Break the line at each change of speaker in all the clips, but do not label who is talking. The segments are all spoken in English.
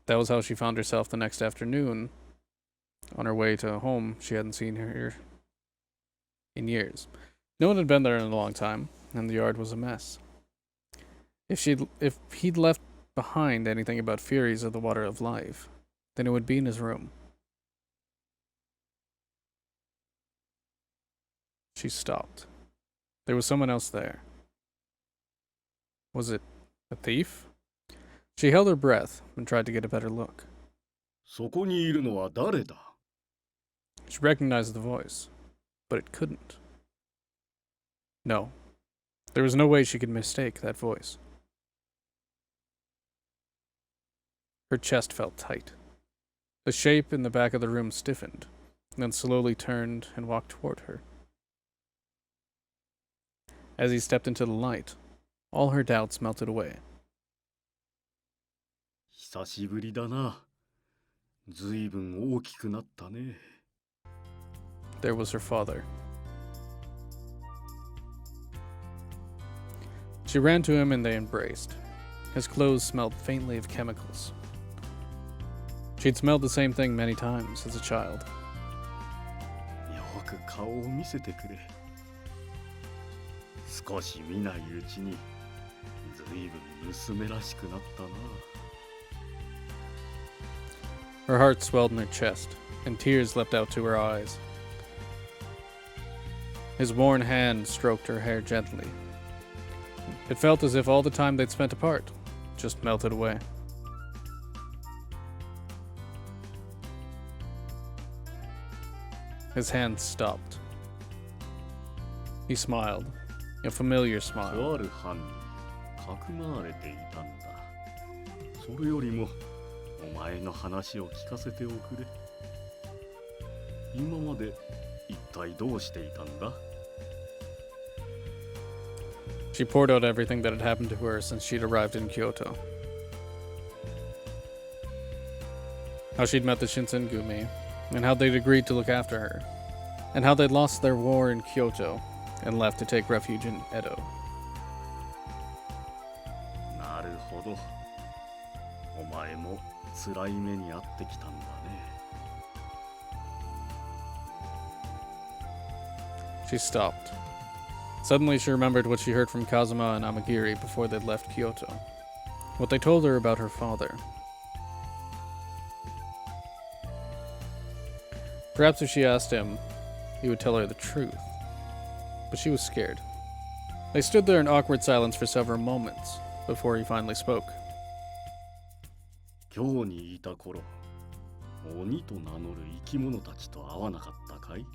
That was how she found herself the next afternoon. On her way to home, she hadn't seen her in years. No one had been there in a long time, and the yard was a mess. If he'd left behind anything about Furies of the Water of Life, then it would be in his room. She stopped. There was someone else there. Was it a thief? She held her breath and tried to get a better look.
そこにいるのは誰だ?
She recognized the voice, but it couldn't. No, there was no way she could mistake that voice. Her chest felt tight. The shape in the back of the room stiffened, and then slowly turned and walked toward her. As he stepped into the light, all her doubts melted away.
久しぶりだな。ずいぶん大きくなったね。
There was her father. She ran to him and they embraced. His clothes smelled faintly of chemicals. She'd smelled the same thing many times as a child.
よく顔を見せてくれ。少し見ないうちにずいぶん娘らしくなったな。
Her heart swelled in her chest, and tears leapt out to her eyes. His worn hand stroked her hair gently. It felt as if all the time they'd spent apart just melted away. His hand stopped. He smiled, a familiar smile.
とある藩にかくまわれていたんだ。それよりもお前の話を聞かせておくれ。今まで一体どうしていたんだ?
She poured out everything that had happened to her since she'd arrived in Kyoto. How she'd met the Shinsengumi, and how they'd agreed to look after her, and how they'd lost their war in Kyoto and left to take refuge in Edo.
なるほど。お前も辛い目に遭ってきたんだね。
She stopped. Suddenly she remembered what she heard from Kazuma and Amagiri before they'd left Kyoto. What they told her about her father. Perhaps if she asked him, he would tell her the truth. But she was scared. They stood there in awkward silence for several moments before he finally spoke.
今日にいた頃、鬼と名乗る生き物たちと会わなかったかい?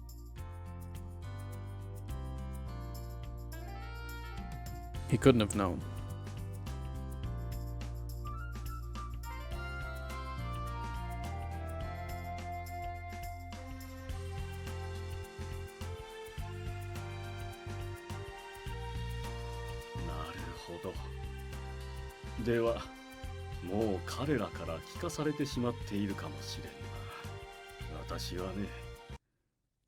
He couldn't have known.
Naruhodo. では、もう彼らから聞かされてしまっているかもしれんな。私はね、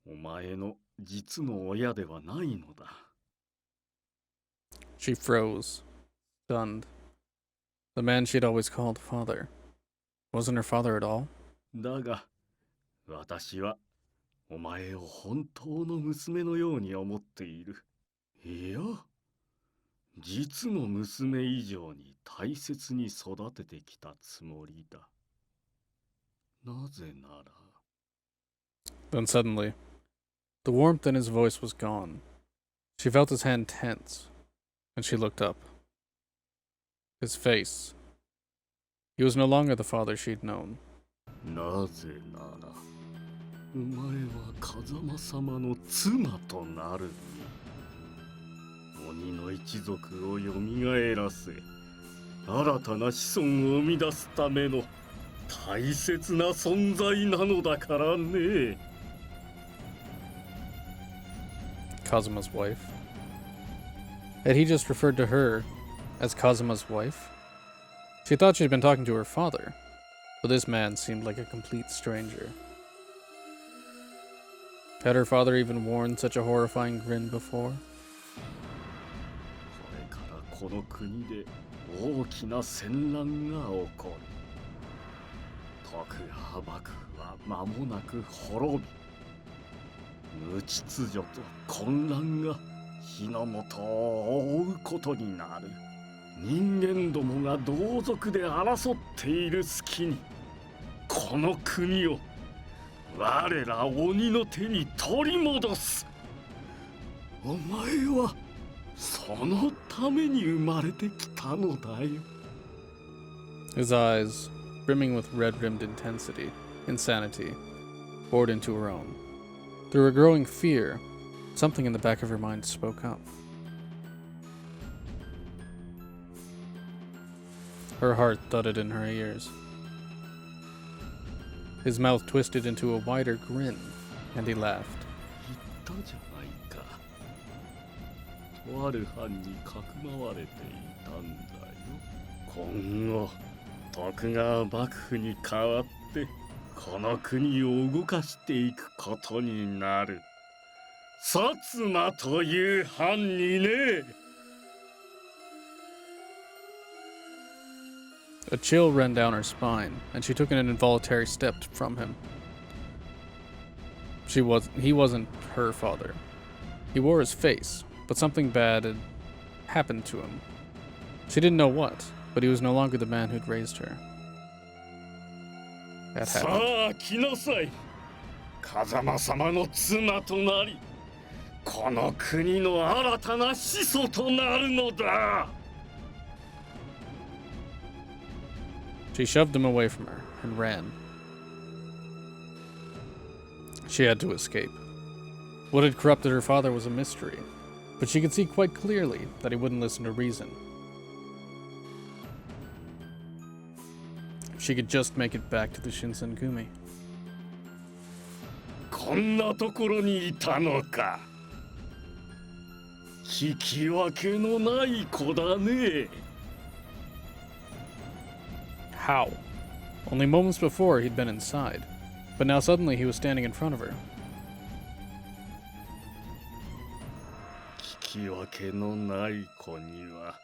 お前の実の親ではないのだ。
She froze, stunned. The man she'd always called father wasn't her father at all.
だが、私はお前を本当の娘のように思っている。いや、実の娘以上に大切に育ててきたつもりだ。なぜなら。
Then suddenly, the warmth in his voice was gone. She felt his hand tense, and she looked up. His face. He was no longer the father she'd known.
なぜなら、お前は風間様の妻となる。鬼の一族をよみがえらせ、新たな子孫を生み出すための大切な存在なのだからね。
Kazuma's wife. Had he just referred to her as Kazuma's wife? She thought she'd been talking to her father, but this man seemed like a complete stranger. Had her father even worn such a horrifying grin before?
これからこの国で大きな戦乱が起こる。徳川幕府は間もなく滅び、無秩序と混乱が日の本を覆うことになる。人間どもが同族で争っている隙に、この国を我ら鬼の手に取り戻す。お前はそのために生まれてきたのだよ。
His eyes, brimming with red-rimmed insanity, bored into her own. Through her growing fear, something in the back of her mind spoke up. Her heart thudded in her ears. His mouth twisted into a wider grin, and he laughed.
言ったじゃないか。とある藩にかくまわれていたんだよ。今後徳川幕府に代わってこの国を動かしていくことになる。薩摩という藩にね。
A chill ran down her spine, and she took an involuntary step from him. He wasn't her father. He wore his face, but something bad had happened to him. She didn't know what, but he was no longer the man who'd raised her. That happened.
さあ来なさい。風間様の妻となり、この国の新たな始祖となるのだ。
She shoved him away from her and ran. She had to escape. What had corrupted her father was a mystery, but she could see quite clearly that he wouldn't listen to reason. She could just make it back to the Shinsengumi.
こんなところにいたのか。聞き分けのない子だね。
How? Only moments before he'd been inside, but now suddenly he was standing in front of her.
聞き分けのない子には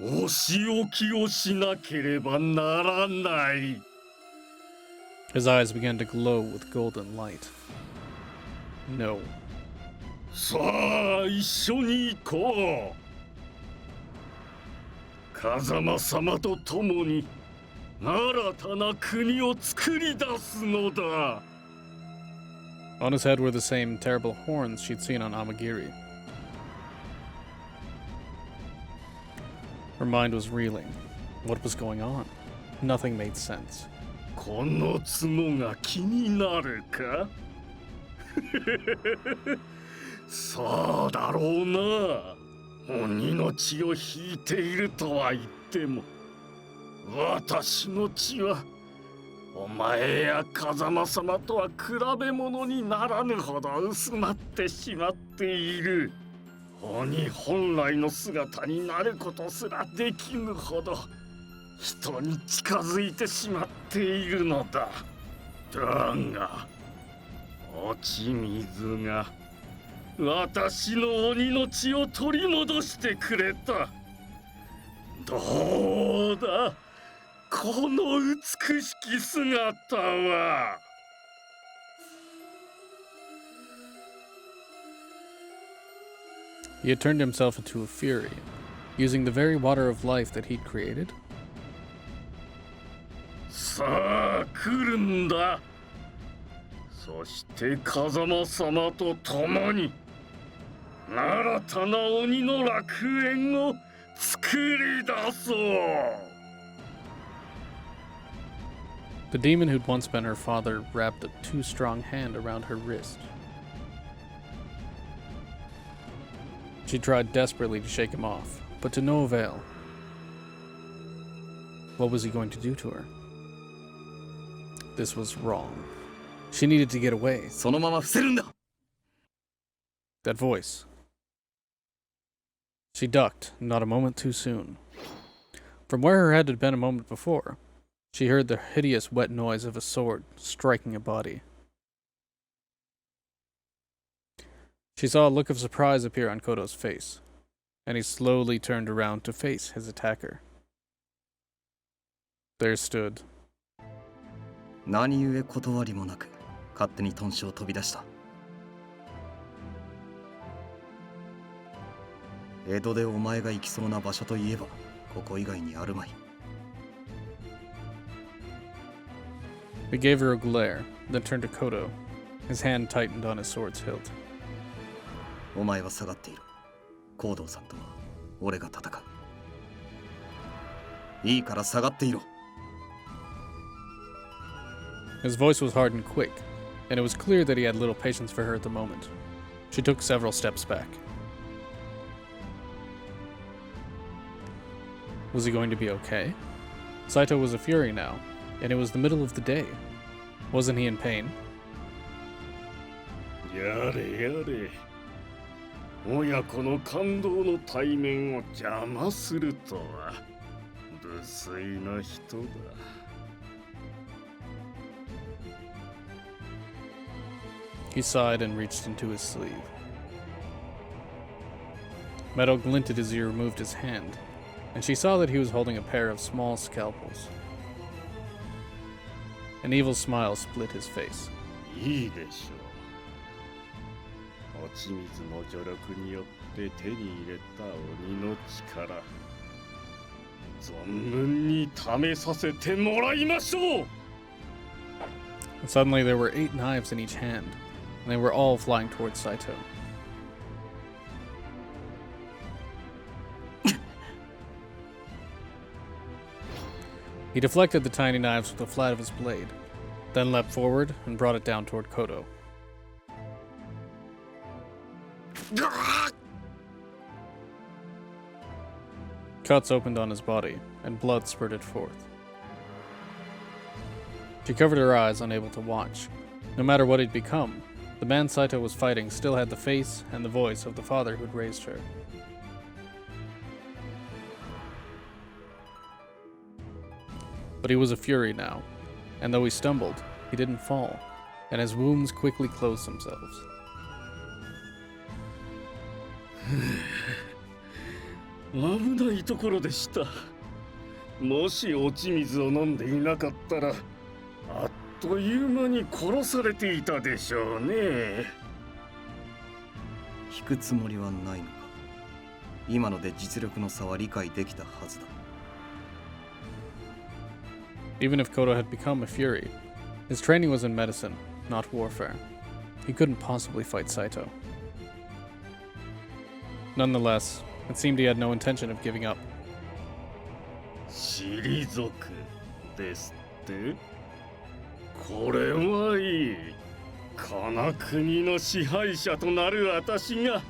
お仕置きをしなければならない。
His eyes began to glow with golden light. No.
さあ一緒に行こう。風間様と共に新たな国を作り出すのだ。
On his head were the same terrible horns she'd seen on Amagiri. Her mind was reeling. What was going on? Nothing made sense.
この角が気になるか。そうだろうな。鬼の血を引いているとは言っても、私の血はお前や風間様とは比べ物にならぬほど薄まってしまっている。鬼本来の姿になることすらできぬほど人に近づいてしまっているのだ。だが落ち水が私の鬼の血を取り戻してくれた。どうだこの美しき姿は。
He had turned himself into a fury, using the very water of life that he'd created.
さあ来るんだ。そして風間様と共に新たな鬼の楽園を作り出そう。
The demon who'd once been her father wrapped a too strong hand around her wrist. She tried desperately to shake him off, but to no avail. What was he going to do to her? This was wrong. She needed to get away.
そのまま伏せるんだ。
That voice. She ducked, not a moment too soon. From where her head had been a moment before, she heard the hideous wet noise of a sword striking a body. She saw a look of surprise appear on Koto's face, and he slowly turned around to face his attacker. There stood
何故断りもなく勝手に豚舎を飛び出した。江戸でお前が行きそうな場所といえばここ以外にあるまい。
He gave her a glare, then turned to Kodo. His hand tightened on his sword's hilt.
お前は下がっている。行動さんとは俺が戦う。いいから下がっていろ。
His voice was hard and quick, and it was clear that he had little patience for her at the moment. She took several steps back. Was he going to be okay? Saito was a fury now, and it was the middle of the day. Wasn't he in pain?
やれやれ。親子の感動の対面を邪魔するとは無粋な人だ。
He sighed and reached into his sleeve. Metal glinted as he removed his hand, and she saw that he was holding a pair of small scalpels. An evil smile split his face.
いいでしょう。落ち水の助力によって手に入れた鬼の力、存分に試させてもらいましょう。
Suddenly there were 8 knives in each hand, and they were all flying towards Saito. He deflected the tiny knives with the flat of his blade, then leapt forward and brought it down toward Kodo. Cuts opened on his body, and blood spurted forth. She covered her eyes, unable to watch. No matter what he'd become, the man Saito was fighting still had the face and the voice of the father who'd raised her. But he was a fury now, and though he stumbled, he didn't fall, and his wounds quickly closed themselves.
危ないところでした。もし落ち水を飲んでいなかったら、あっという間に殺されていたでしょうね。
引くつもりはないのか。今ので実力の差は理解できたはずだ。
Even if Kodo had become a fury, his training was in medicine, not warfare. He couldn't possibly fight Saito. Nonetheless, it seemed he had no intention of giving up.
退くですって？これはいい。この国の支配者となる私が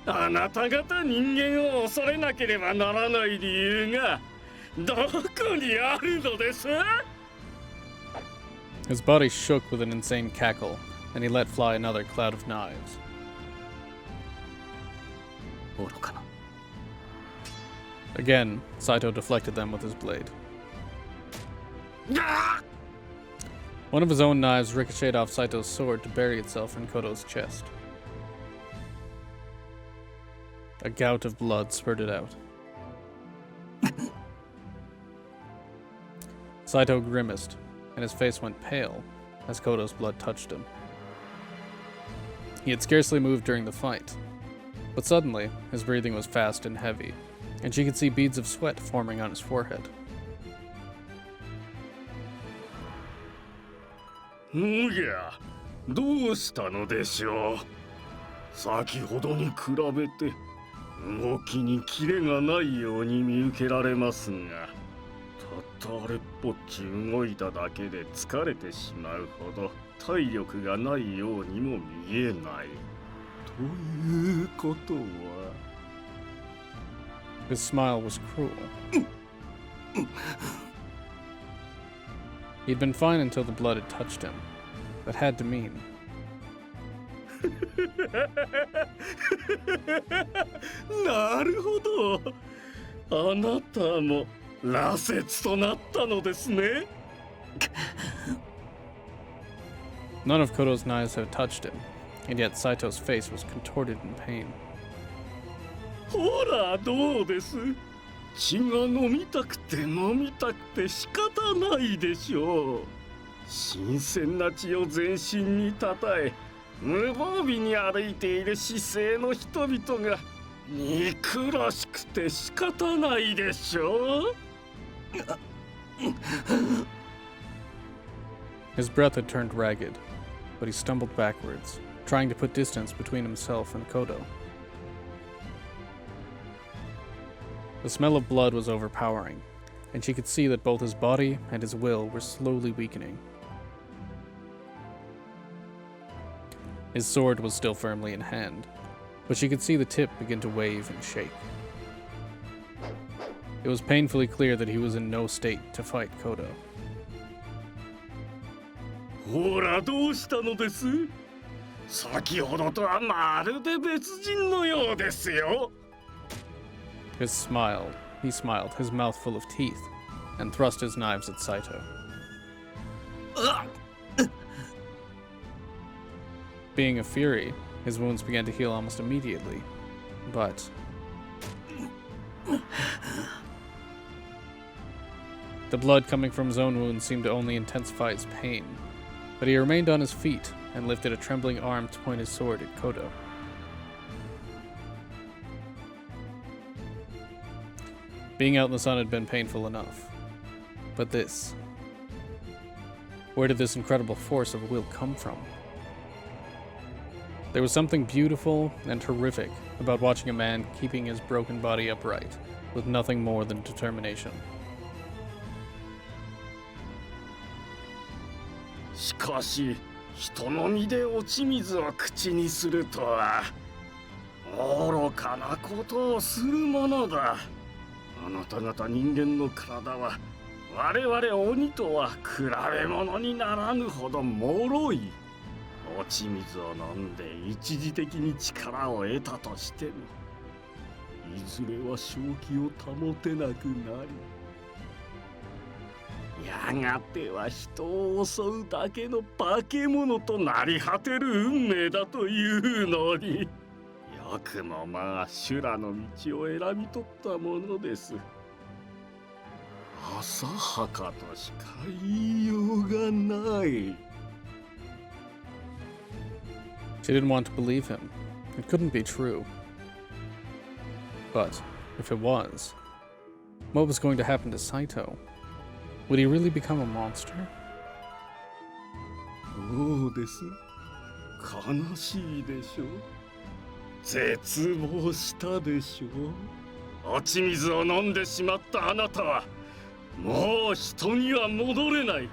あなた方人間を恐れなければならない理由がどこにあるのです？
His body shook with an insane cackle, and he let fly another cloud of knives.
愚かな。
Again, Saito deflected them with his blade. One of his own knives ricocheted off Saito's sword to bury itself in Kodo's chest. A gout of blood spurted out. Saito grimaced, and his face went pale as Kodo's blood touched him. He had scarcely moved during the fight, but suddenly his breathing was fast and heavy, and she could see beads of sweat forming on his forehead.
おや、どうしたのでしょう。先ほどに比べて動きにキレがないように見受けられますが、たったあれっぽっち動いただけで疲れてしまうほど体力がないようにも見えない。ということは。
His smile was cruel. He'd been fine until the blood had touched him. That had to mean.
なるほど。あなたも羅刹となったのですね。
None of Kodo's knives had touched him, and yet Saito's face was contorted in pain.
ほらどうです。血が飲みたくて飲みたくて仕方ないでしょう。新鮮な血を全身にたたえ無防備に歩いている姿勢の人々が憎らしくて仕方ないでしょう。
His breath had turned ragged, but he stumbled backwards, trying to put distance between himself and Kodo. The smell of blood was overpowering, and she could see that both his body and his will were slowly weakening. His sword was still firmly in hand, but she could see the tip begin to wave and shake. It was painfully clear that he was in no state to fight Kodo.
ほらどうしたのです？先ほどとはまるで別人のようですよ。
He smiled, his mouth full of teeth, and thrust his knives at Saito. Being a fury, his wounds began to heal almost immediately, but the blood coming from his own wounds seemed to only intensify his pain. But he remained on his feet and lifted a trembling arm to point his sword at Kodo. Being out in the sun had been painful enough. But this... where did this incredible force of will come from? There was something beautiful and horrific about watching a man keeping his broken body upright, with nothing more than determination.
しかし人の身で落ち水を口にするとは愚かなことをするものだ。あなた方人間の体は我々鬼とは比べ物にならぬほど脆い。落ち水を飲んで一時的に力を得たとしてもいずれは正気を保てなくなりやがては人を襲うだけの化け物となり果てる運命だというのによくもまあ修羅の道を選び取ったものです。浅はかとしか言いようがない。
She didn't want to believe him. It couldn't be true. But if it was, what was going to happen to Saito? Would he really become a monster?
そうです。悲しいでしょう。絶望したでしょう。落ち水を飲んでしまったあなたはもう人には戻れない。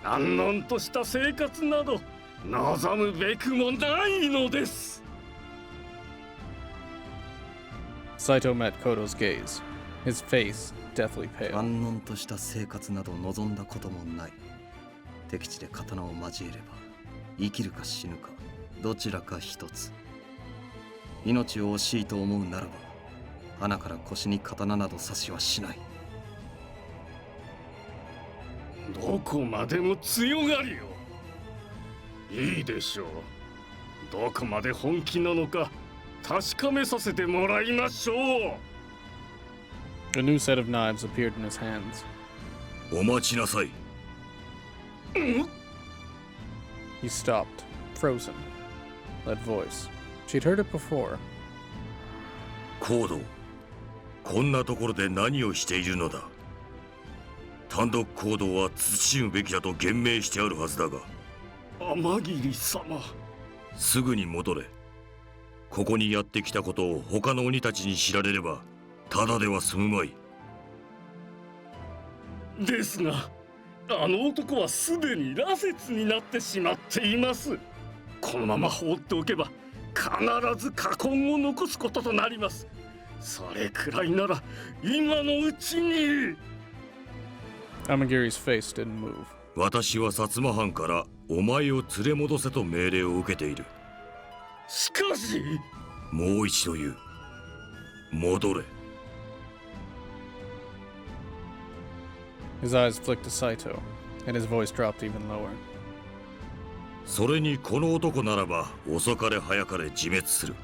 安穏とした生活など望むべくもないのです。
Saito met Kodo's gaze, his face deathly pale.
安穏とした生活など望んだこともない。敵地で刀を交えれば生きるか死ぬかどちらか一つ。命を惜しいと思うならば鼻から腰に刀など刺しはしない。
どこまでも強がりよ。いいでしょう。どこまで本気なのか確かめさせてもらいましょう。
A new set of knives appeared in his hands.
お待ちなさい。
He stopped, frozen. That voice. She'd heard it before.
コード、こんなところで何をしているのだ。単独行動は慎むべきだと言明してあるはずだが。
天霧様。
すぐに戻れ。ここにやってきたことを他の鬼たちに知られればただでは済むまい。
ですがあの男はすでに羅刹になってしまっています。このまま放っておけば必ず禍根を残すこととなります。それくらいなら今のうちに。
Amagiri's face didn't move.
私は薩摩藩からお前を連れ戻せと命令を受けている。
しかし
もう一度言う。戻れ。
His eyes flicked to Saito, and his voice dropped even lower.
それにこの男ならば遅かれ早かれ自滅する。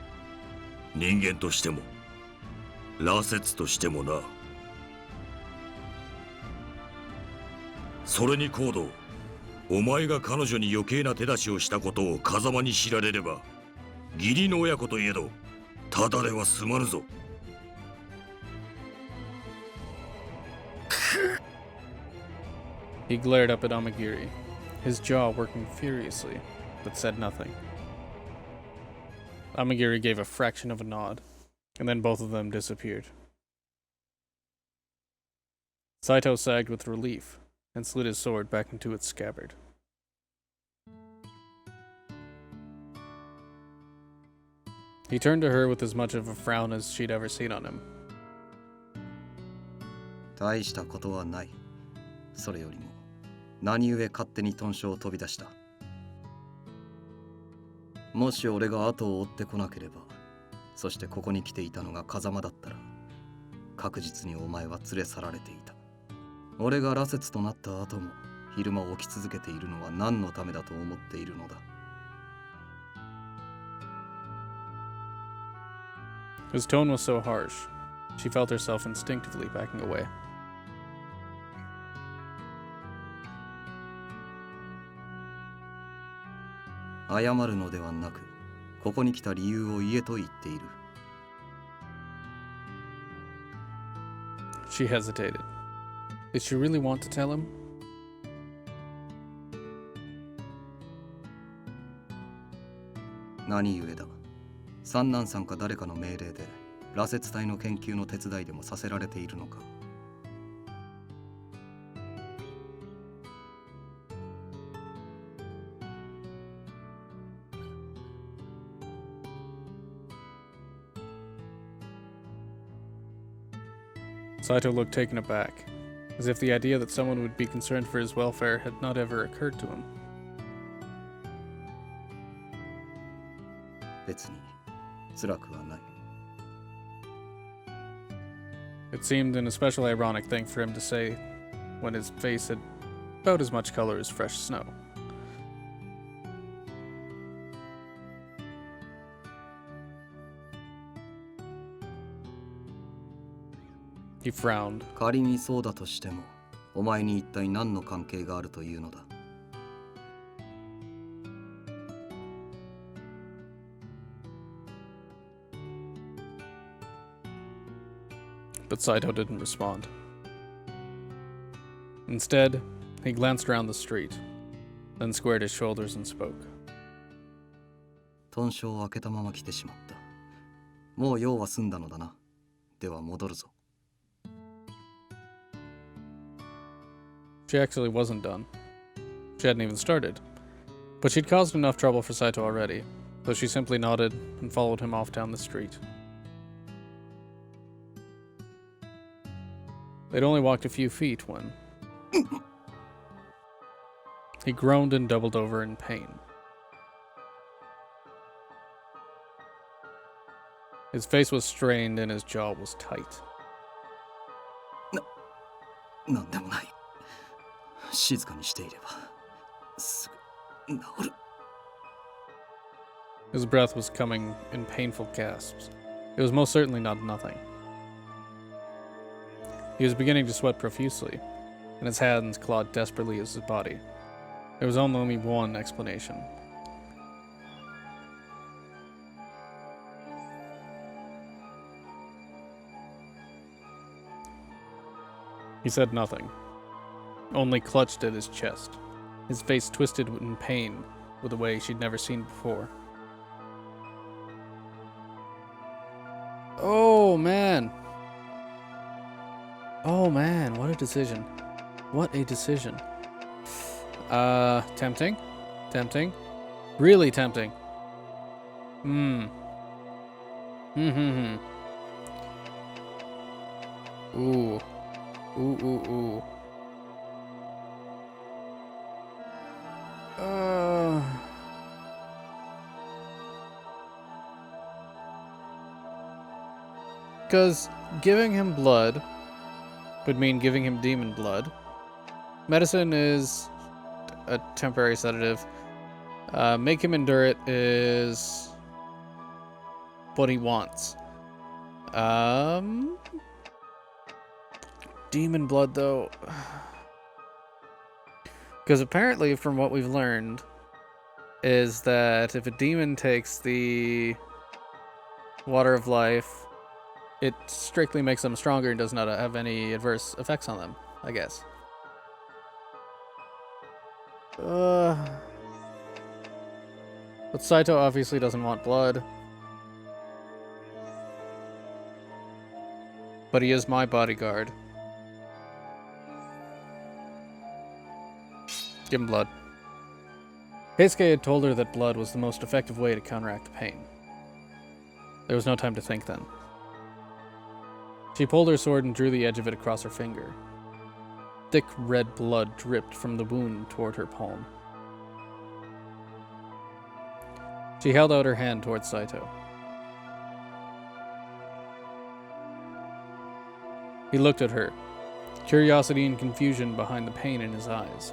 人間としても羅刹としてもな。それにコード、お前が彼女に余計な手出しをしたことを風間に知られれば、義理の親子といえどただでは済まぬぞ。
He glared up at Amagiri, his jaw working furiously, but said nothing. Amagiri gave a fraction of a nod, and then both of them disappeared. Saito sagged with relief and slid his sword back into its scabbard. He turned to her with as much of a frown as she'd ever seen on him.
大したことはない。それよりも何故勝手に豚書を飛び出した。もし俺が後を追ってこなければ、そしてここに来ていたのが風間だったら、確実にお前は連れ去られていた。俺が羅刹となった後も昼間起き続けているのは何のためだと思っているのだ。
His tone was so harsh, she felt herself instinctively backing away.
謝るのではなく、ここに来た理由を言えと言っている。
She hesitated. Did she really want to tell him?
何故だ。三男さんか誰かの命令で羅刹体の研究の手伝いでもさせられているのか。
Saito looked taken aback, as if the idea that someone would be concerned for his welfare had not ever occurred to him.
別に辛くはない。
It seemed an especially ironic thing for him to say when his face had about as much color as fresh snow. He frowned.
仮にそうだとしても、お前に一体何の関係があるというのだ。
But Saito didn't respond. Instead, he glanced around the street, then squared his shoulders and spoke.
豚書を開けたまま来てしまった。もう用は済んだのだな。では戻るぞ。
She actually wasn't done. She hadn't even started. But she'd caused enough trouble for Saito already, so she simply nodded and followed him off down the street. They'd only walked a few feet when he groaned and doubled over in pain. His face was strained and his jaw was tight.
なんでもない。静かにしていればすぐ治る。
His breath was coming in painful gasps. It was most certainly not nothing. He was beginning to sweat profusely, and his hands clawed desperately at his body. There was only one explanation. He said nothing, only clutched at his chest, his face twisted in pain with a way she'd never seen before. Oh man! Oh man, what a decision. What a decision. Tempting? Tempting? Really tempting. Ooh. Ooh, ooh, ooh. Because giving him blood would mean giving him demon blood. Medicine is a temporary sedative. Make him endure it is what he wants. Demon blood, though. Because apparently, from what we've learned, is that if a demon takes the water of life, it strictly makes them stronger and does not have any adverse effects on them, I guess. But Saito obviously doesn't want blood. But he is my bodyguard. Give him blood. Heisuke had told her that blood was the most effective way to counteract the pain. There was no time to think then. She pulled her sword and drew the edge of it across her finger. Thick red blood dripped from the wound toward her palm. She held out her hand towards Saito. He looked at her, curiosity and confusion behind the pain in his eyes.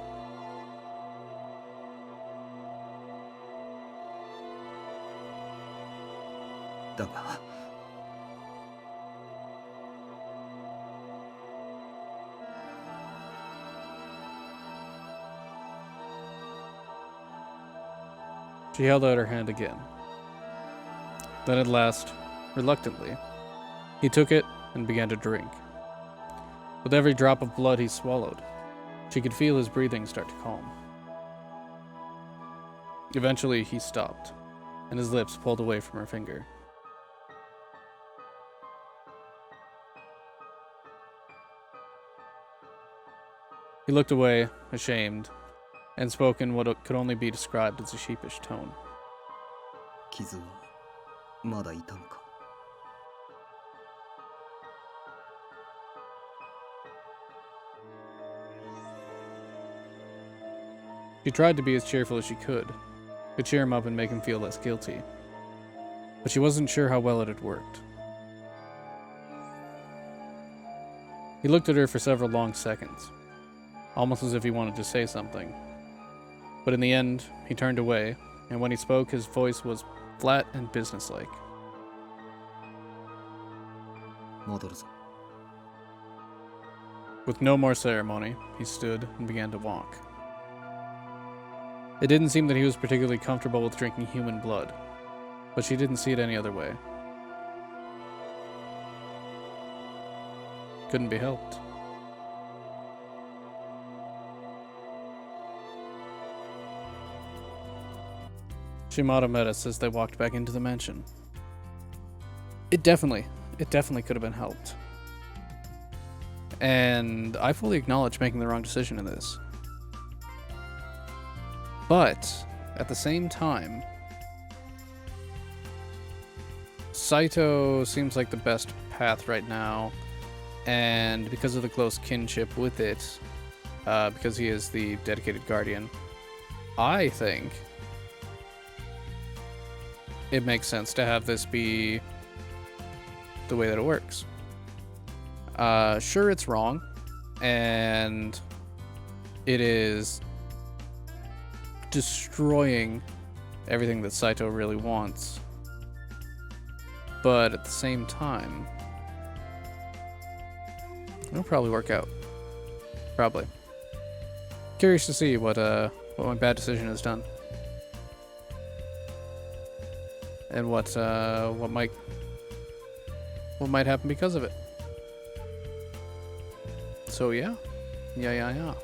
She held out her hand again. Then at last, reluctantly, he took it and began to drink. With every drop of blood he swallowed, she could feel his breathing start to calm. Eventually, he stopped, and his lips pulled away from her finger. He looked away, ashamed, and spoke in what could only be described as a sheepish tone.
傷はまだ痛むか?
She tried to be as cheerful as she could, to cheer him up and make him feel less guilty. But she wasn't sure how well it had worked. He looked at her for several long seconds, almost as if he wanted to say something. But in the end, he turned away, and when he spoke, his voice was flat and businesslike.
戻るぞ.
With no more ceremony, he stood and began to walk. It didn't seem that he was particularly comfortable with drinking human blood, but she didn't see it any other way. Couldn't be helped. Shimada met us as they walked back into the mansion. It definitely could have been helped. And I fully acknowledge making the wrong decision in this. But, at the same time, Saito seems like the best path right now, and because of the close kinship with it, because he is the dedicated guardian, I think it makes sense to have this be the way that it works. Sure, it's wrong, and it is destroying everything that Saito really wants. But at the same time, it'll probably work out. Probably. Curious to see what my bad decision has done. And what might happen because of it. So yeah. Yeah.